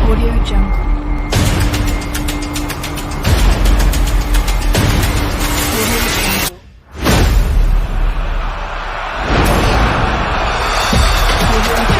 Audio Jungle. Audio Jungle. Audio Jungle.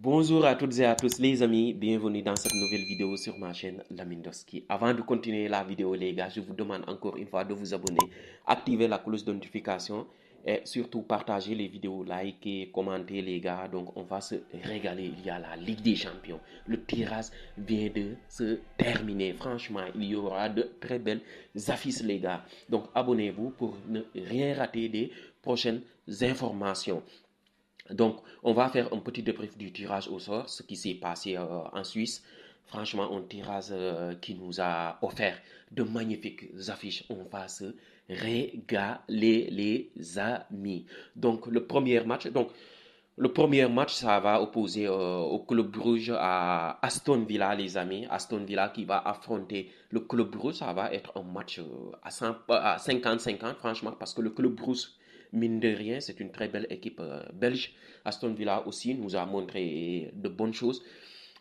Bonjour à toutes et à tous les amis, bienvenue dans cette nouvelle vidéo sur ma chaîne Lamine Doski. Avant de continuer la vidéo les gars, je vous demande encore une fois de vous abonner, activer la cloche de notification et surtout partager les vidéos, liker, commenter les gars. Donc on va se régaler, il y a la Ligue des Champions. Le tirage vient de se terminer, franchement il y aura de très belles affiches les gars. Donc abonnez-vous pour ne rien rater des prochaines informations. Donc, on va faire un petit débrief du tirage au sort, ce qui s'est passé en Suisse. Franchement, un tirage qui nous a offert de magnifiques affiches. On va se régaler, les amis. Donc, le premier match, ça va opposer au Club Bruges à Aston Villa, les amis. Aston Villa qui va affronter le Club Bruges. Ça va être un match à 50-50, franchement, parce que le Club Bruges, mine de rien, c'est une très belle équipe belge. Aston Villa aussi nous a montré de bonnes choses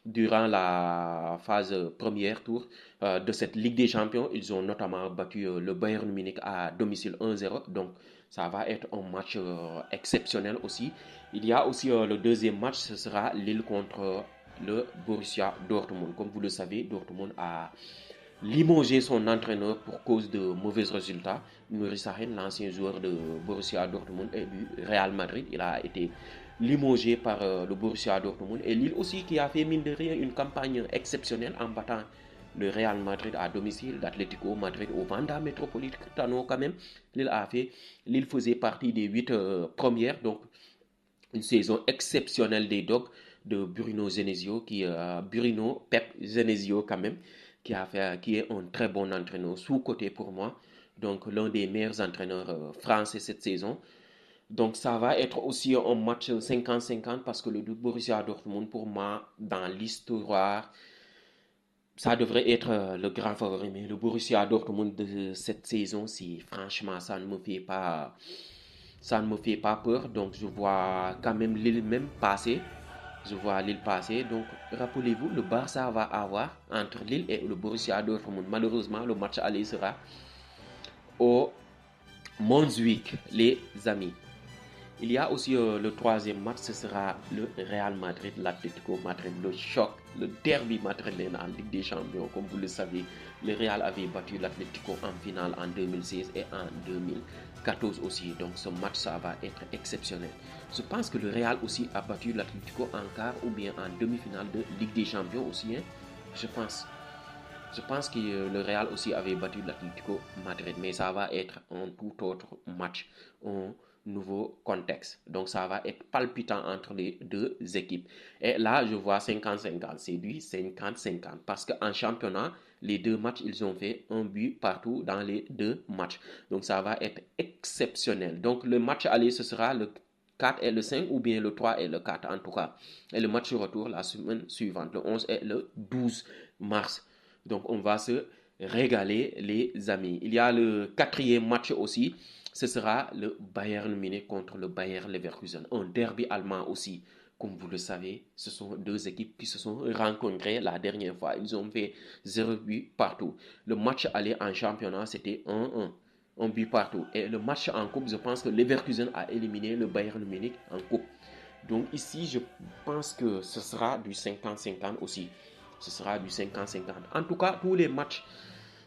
durant la phase première tour de cette Ligue des Champions. Ils ont notamment battu le Bayern Munich à domicile 1-0. Donc, ça va être un match exceptionnel aussi. Il y a aussi le deuxième match, ce sera Lille contre le Borussia Dortmund. Comme vous le savez, Dortmund a limogé son entraîneur pour cause de mauvais résultats. Nuri Sahin, l'ancien joueur de Borussia Dortmund et du Real Madrid, il a été limogé par le Borussia Dortmund. Et Lille aussi qui a fait mine de rien une campagne exceptionnelle en battant le Real Madrid à domicile, l'Atlético Madrid au Wanda Metropolitano quand même. Lille faisait partie des 8 premières, donc une saison exceptionnelle des Dogs de Bruno Genesio, Bruno Pep Genesio quand même, qui est un très bon entraîneur sous-coté pour moi. Donc l'un des meilleurs entraîneurs français cette saison. Donc ça va être aussi un match 50-50 parce que le Borussia Dortmund pour moi dans l'histoire ça devrait être le grand favori. Mais le Borussia Dortmund de cette saison, si franchement ça ne me fait pas peur. Donc je vois quand même Lille même passer. Je vois Lille passer. Donc rappelez-vous, le Barça va avoir entre Lille et le Borussia Dortmund. Malheureusement, le match aller sera au Montjuic, les amis. Il y a aussi le troisième match, ce sera le Real Madrid, l'Atlético Madrid, le choc, le derby madrilène en Ligue des Champions. Comme vous le savez, le Real avait battu l'Atlético en finale en 2016 et en 2014 aussi. Donc ce match, ça va être exceptionnel. Je pense que le Real aussi a battu l'Atlético en quart ou bien en demi-finale de Ligue des Champions aussi. Hein. Je pense. Je pense que le Real aussi avait battu l'Atlético Madrid, mais ça va être un tout autre match, un nouveau contexte. Donc ça va être palpitant entre les deux équipes. Et là, je vois 50-50, c'est du 50-50 parce qu'en championnat, les deux matchs, ils ont fait un but partout dans les deux matchs. Donc ça va être exceptionnel. Donc le match aller, ce sera le 4 et le 5 ou bien le 3 et le 4 en tout cas. Et le match retour la semaine suivante, le 11 et le 12 mars. Donc, on va se régaler, les amis. Il y a le quatrième match aussi. Ce sera le Bayern Munich contre le Bayer Leverkusen. Un derby allemand aussi. Comme vous le savez, ce sont deux équipes qui se sont rencontrées la dernière fois. Ils ont fait 0 but partout. Le match aller en championnat, c'était 1-1. Un but partout. Et le match en coupe, je pense que Leverkusen a éliminé le Bayern Munich en coupe. Donc ici, je pense que ce sera du 50-50 aussi. Ce sera du 50-50. En tout cas, tous les matchs,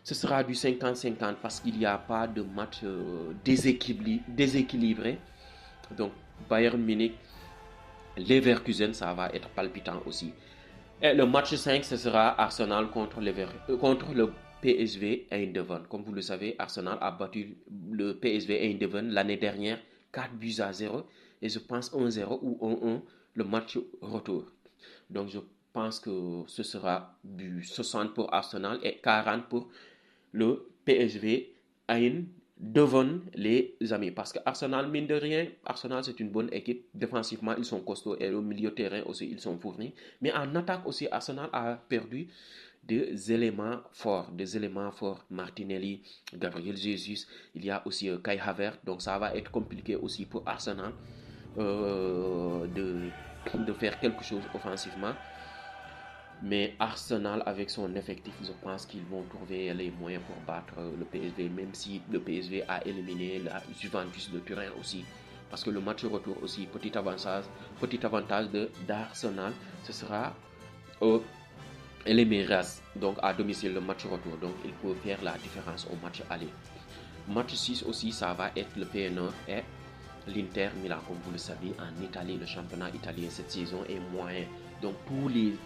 ce sera du 50-50 parce qu'il n'y a pas de match déséquilibré. Donc, Bayern Munich, Leverkusen, ça va être palpitant aussi. Et le match 5, ce sera Arsenal contre le PSV Eindhoven. Comme vous le savez, Arsenal a battu le PSV Eindhoven l'année dernière 4 buts à 0. Et je pense 1-0 ou 1-1 le match retour. Donc je pense que ce sera du 60 pour Arsenal et 40 pour le PSV Eindhoven. devant les amis. Parce que Arsenal, mine de rien, Arsenal c'est une bonne équipe. Défensivement, ils sont costauds et au milieu de terrain aussi, ils sont fournis. Mais en attaque aussi, Arsenal a perdu des éléments forts. Martinelli, Gabriel Jesus, il y a aussi Kai Havertz. Donc ça va être compliqué aussi pour Arsenal de faire quelque chose offensivement. Mais Arsenal, avec son effectif, je pense qu'ils vont trouver les moyens pour battre le PSV, même si le PSV a éliminé la Juventus de Turin aussi. Parce que le match retour aussi, petit avantage d'Arsenal, ce sera les Miras, donc à domicile le match retour. Donc il peut faire la différence au match aller. Match 6 aussi, ça va être le PNO et l'Inter Milan, comme vous le savez, en Italie, le championnat italien cette saison est moyen. Donc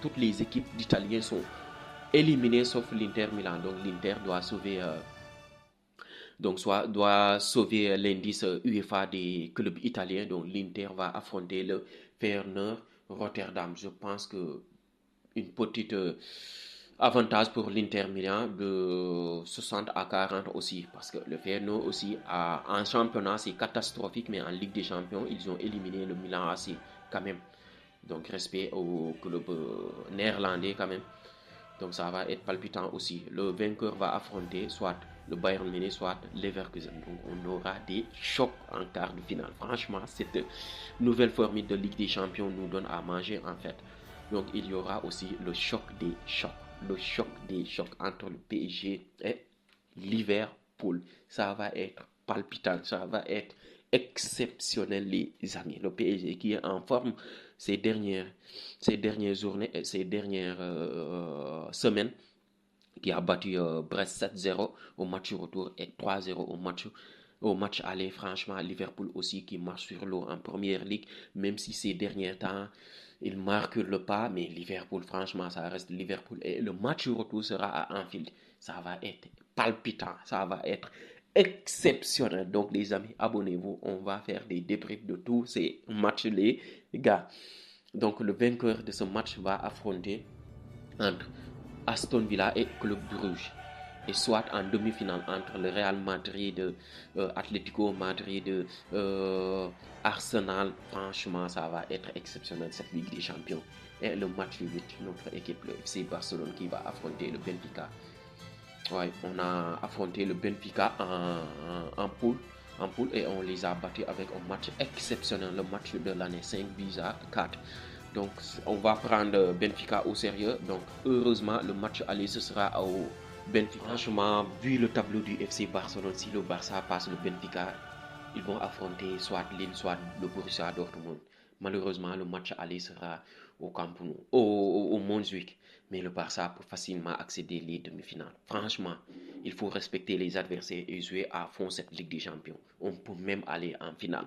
toutes les équipes d'Italiens sont éliminées sauf l'Inter Milan. Donc l'Inter doit sauver, doit sauver l'indice UEFA des clubs italiens. Donc l'Inter va affronter le Feyenoord Rotterdam. Je pense que une petite avantage pour l'Inter Milan de 60 à 40 aussi, parce que le Feyenoord aussi en championnat c'est catastrophique, mais en Ligue des Champions ils ont éliminé le Milan AC quand même. Donc respect au club néerlandais quand même. Donc ça va être palpitant aussi. Le vainqueur va affronter soit le Bayern Munich, soit Leverkusen. Donc on aura des chocs en quart de finale. Franchement, cette nouvelle formule de Ligue des Champions nous donne à manger en fait. Donc il y aura aussi le choc des chocs. Le choc des chocs entre le PSG et Liverpool. Ça va être palpitant, ça va être exceptionnel les amis. Le PSG qui est en forme ces dernières journées, ces dernières semaines, qui a battu Brest 7-0 au match retour et 3-0 au match aller. Franchement, Liverpool aussi qui marche sur l'eau en première ligue, même si ces derniers temps il marque le pas, mais Liverpool, franchement, ça reste Liverpool. Et le match retour sera à Anfield. Ça va être palpitant, ça va être exceptionnel. Donc, les amis, abonnez-vous. On va faire des débriefs de tous ces matchs, les gars. Donc, le vainqueur de ce match va affronter entre Aston Villa et Club Brugge. Et soit en demi-finale entre le Real Madrid, Atlético Madrid, Arsenal. Franchement, ça va être exceptionnel cette Ligue des Champions. Et le match 8, notre équipe, le FC Barcelone, qui va affronter le Benfica. Ouais, on a affronté le Benfica en poule et on les a battus avec un match exceptionnel, le match de l'année, 5-4. Donc on va prendre Benfica au sérieux. Donc heureusement le match aller ce sera au Benfica. Franchement, vu le tableau du FC Barcelone, si le Barça passe le Benfica, ils vont affronter soit Lille, soit le Borussia Dortmund. Malheureusement, le match aller sera au Camp Nou, au Montjuic. Mais le Barça peut facilement accéder les demi-finales. Franchement, il faut respecter les adversaires et jouer à fond cette Ligue des Champions. On peut même aller en finale.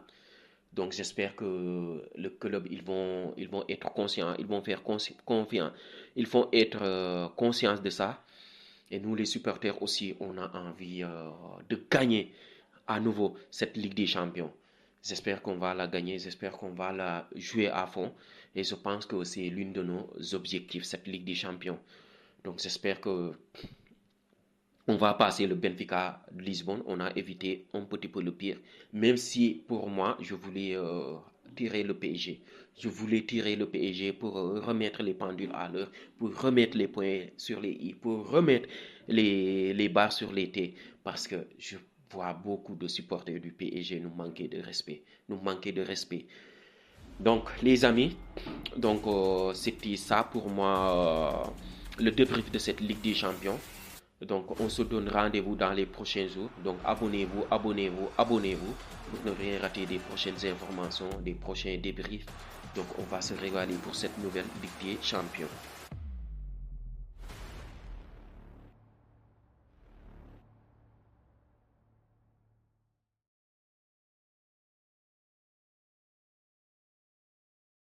Donc j'espère que le club, ils vont être conscients, ils vont faire confiance, ils vont être conscients de ça. Et nous les supporters aussi, on a envie de gagner à nouveau cette Ligue des Champions. J'espère qu'on va la gagner, j'espère qu'on va la jouer à fond. Et je pense que c'est l'une de nos objectifs, cette Ligue des Champions. Donc j'espère que on va passer le Benfica de Lisbonne. On a évité un petit peu le pire. Même si pour moi, je voulais tirer le PSG. Je voulais tirer le PSG pour remettre les pendules à l'heure, pour remettre les points sur les i, pour remettre les barres sur les t. Parce que je vois beaucoup de supporters du PSG nous manquer de respect. Donc les amis, c'était ça pour moi le débrief de cette Ligue des Champions. Donc on se donne rendez-vous dans les prochains jours. Donc abonnez-vous pour ne rien rater des prochaines informations, des prochains débriefs. Donc on va se régaler pour cette nouvelle Ligue des Champions.